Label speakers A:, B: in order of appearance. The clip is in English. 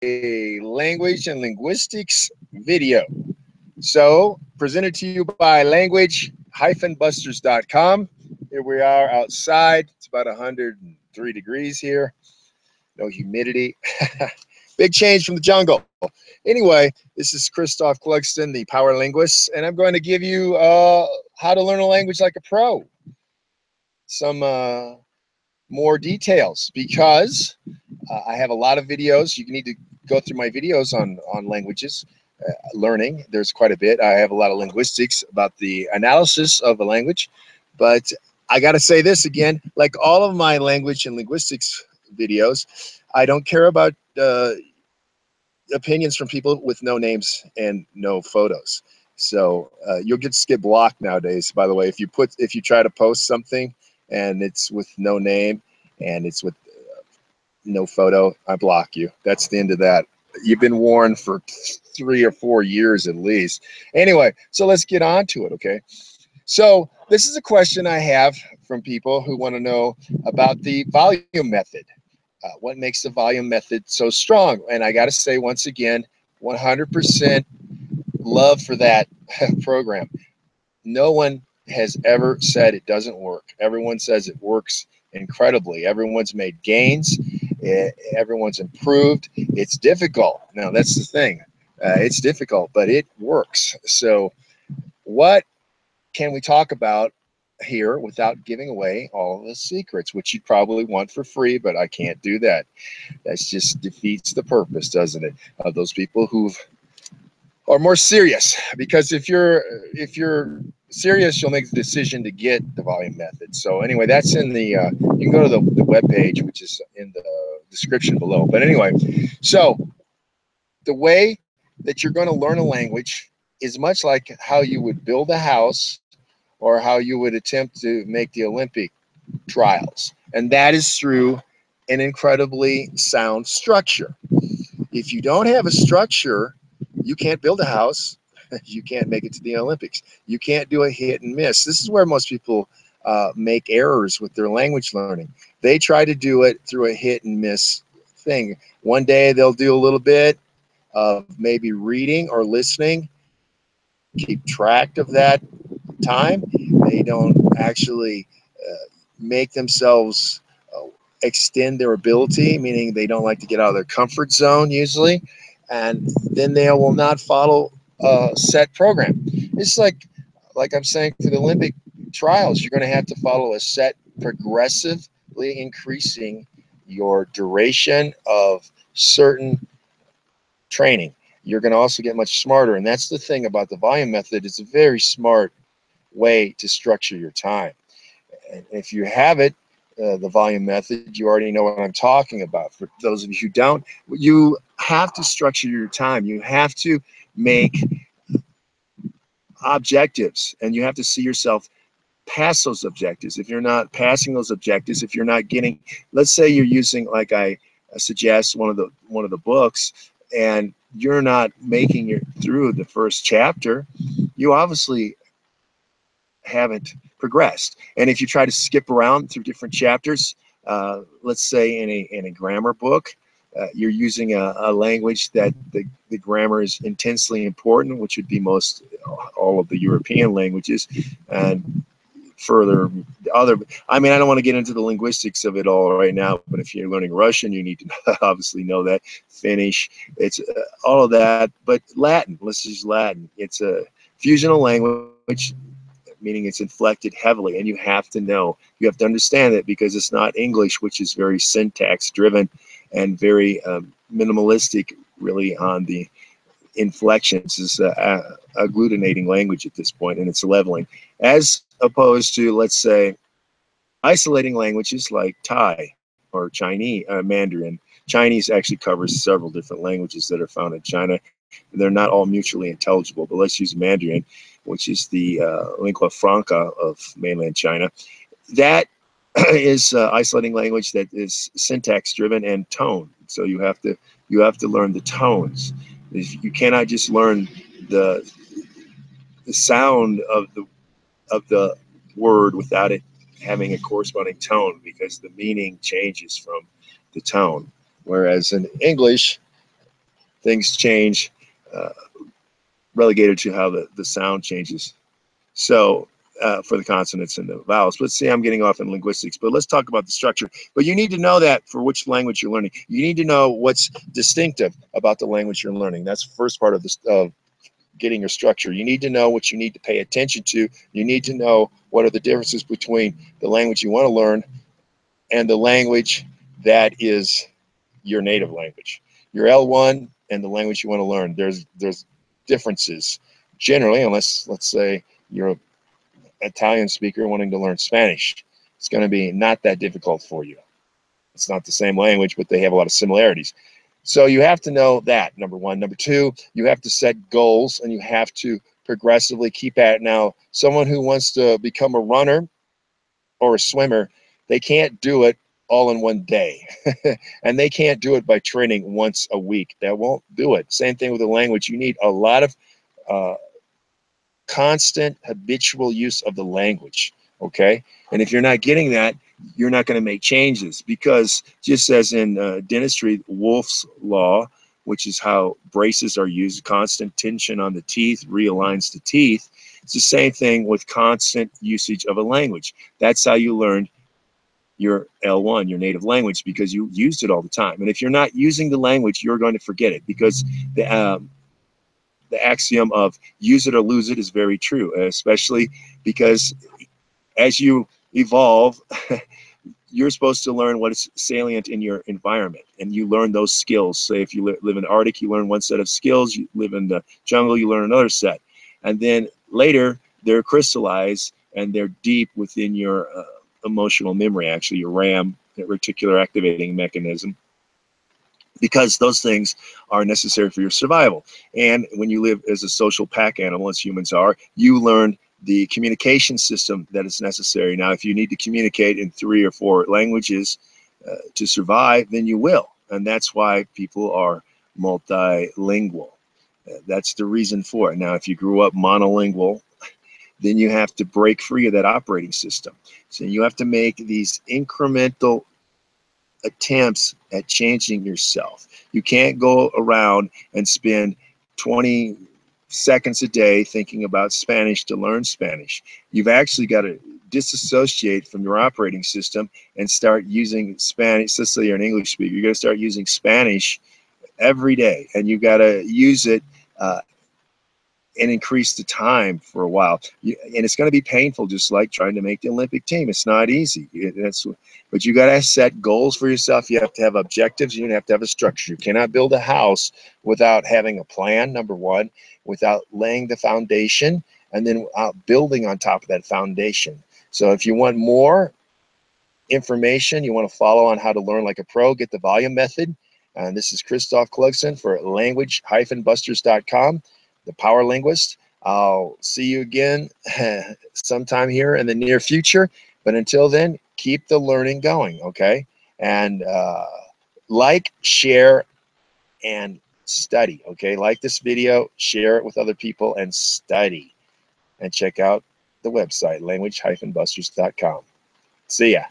A: a language and linguistics video. So, presented to you by language-busters.com. Here we are outside. It's about 103 degrees here. No humidity. Big change from the jungle. Anyway, this is Christophe Clugston, the Power Linguist, and I'm going to give you how to learn a language like a pro. Some more details, because I have a lot of videos. You need to go through my videos on languages, learning. There's quite a bit. I have a lot of linguistics about the analysis of a language, but I got to say this again, like all of my language and linguistics videos, I don't care about opinions from people with no names and no photos. So you'll just get blocked nowadays, by the way. If you try to post something and it's with no name and it's with no photo, I block you. That's the end of that. You've been warned for 3 or 4 years at least. Anyway, so let's get on to it, okay? So this is a question I have from people who want to know about the volume method. What makes the volume method so strong? And I got to say, once again, 100% love for that program. No one has ever said it doesn't work. Everyone says it works incredibly. Everyone's made gains. Everyone's improved. It's difficult. Now, that's the thing. It's difficult, but it works. So what can we talk about here without giving away all of the secrets, which you'd probably want for free, but I can't do that. That just defeats the purpose, doesn't it, of those people who are more serious? Because if you're serious, you'll make the decision to get the volume method. So anyway, that's in the you can go to the web page, which is in the description below. But anyway, so the way that you're going to learn a language is much like how you would build a house or how you would attempt to make the Olympic trials. And that is through an incredibly sound structure. If you don't have a structure, you can't build a house. You can't make it to the Olympics. You can't do a hit and miss. This is where most people make errors with their language learning. They try to do it through a hit and miss thing. One day they'll do a little bit of maybe reading or listening, keep track of that time. They don't actually make themselves extend their ability, meaning they don't like to get out of their comfort zone usually, and then they will not follow a set program. It's like I'm saying, for the Olympic trials, you're going to have to follow a set, progressively increasing your duration of certain training. You're going to also get much smarter, and that's the thing about the volume method. It's a very smart way to structure your time. And if you have it, the volume method, you already know what I'm talking about. For those of you who don't, you have to structure your time. You have to make objectives, and you have to see yourself pass those objectives. If you're not passing those objectives, if you're not getting, let's say you're using, like I suggest, one of the books, and you're not making it through the first chapter, you obviously haven't progressed. And if you try to skip around through different chapters, let's say in a grammar book, you're using a language that the grammar is intensely important, which would be all of the European languages, and further other. I mean, I don't want to get into the linguistics of it all right now, but if you're learning Russian, you need to obviously know that. Finnish, it's all of that. But Latin, let's use Latin. It's a fusional language, meaning it's inflected heavily, and you have to understand it, because it's not English, which is very syntax driven and very minimalistic really on the inflections. It's a agglutinating language at this point, and it's leveling, as opposed to, let's say, isolating languages like Thai or Chinese, Mandarin. Chinese actually covers several different languages that are found in China. They're not all mutually intelligible, but let's use Mandarin, which is the lingua franca of mainland China. That is isolating language that is syntax driven and tone. So you have to learn the tones. You cannot just learn the sound of the word without it having a corresponding tone, because the meaning changes from the tone. Whereas in English, things change, relegated to how the sound changes. So for the consonants and the vowels. But see, I'm getting off in linguistics, but let's talk about the structure. But you need to know that for which language you're learning. You need to know what's distinctive about the language you're learning. That's the first part of this, getting your structure. You need to know what you need to pay attention to. You need to know what are the differences between the language you want to learn and the language that is your native language. Your L1 and the language you want to learn, there's differences generally, unless, let's say, you're an Italian speaker wanting to learn Spanish. It's going to be not that difficult for you. It's not the same language, but they have a lot of similarities. So you have to know that, number one. Number two, you have to set goals, and you have to progressively keep at it. Now, someone who wants to become a runner or a swimmer, they can't do it all in one day. And they can't do it by training once a week. That won't do it. Same thing with the language. You need a lot of constant, habitual use of the language, okay? And if you're not getting that, you're not going to make changes, because just as in dentistry, Wolff's law, which is how braces are used, constant tension on the teeth realigns the teeth. It's the same thing with constant usage of a language. That's how you learned your L1, your native language, because you used it all the time. And if you're not using the language, you're going to forget it, because the axiom of use it or lose it is very true, especially because as you evolve, you're supposed to learn what is salient in your environment, and you learn those skills. Say if you live in the Arctic, you learn one set of skills. You live in the jungle, you learn another set. And then later, they're crystallized, and they're deep within your emotional memory, actually, your RAM, reticular activating mechanism, because those things are necessary for your survival. And when you live as a social pack animal, as humans are, you learn the communication system that is necessary. Now, if you need to communicate in 3 or 4 languages to survive, then you will. And that's why people are multilingual. That's the reason for it. Now, if you grew up monolingual, then you have to break free of that operating system. So you have to make these incremental attempts at changing yourself. You can't go around and spend 20 seconds a day thinking about Spanish to learn Spanish. You've actually got to disassociate from your operating system and start using Spanish. Let's say you're an English speaker. You're going to start using Spanish every day, and you've got to use it and increase the time for a while. And it's going to be painful, just like trying to make the Olympic team. It's not easy. But you got to set goals for yourself. You have to have objectives. You have to have a structure. You cannot build a house without having a plan, number one, without laying the foundation, and then building on top of that foundation. So if you want more information, you want to follow on how to learn like a pro, get the volume method. And this is Christophe Clugston for language-busters.com. The Power Linguist. I'll see you again sometime here in the near future. But until then, keep the learning going, okay? And like, share, and study, okay? Like this video, share it with other people, and study. And check out the website, language-busters.com. See ya.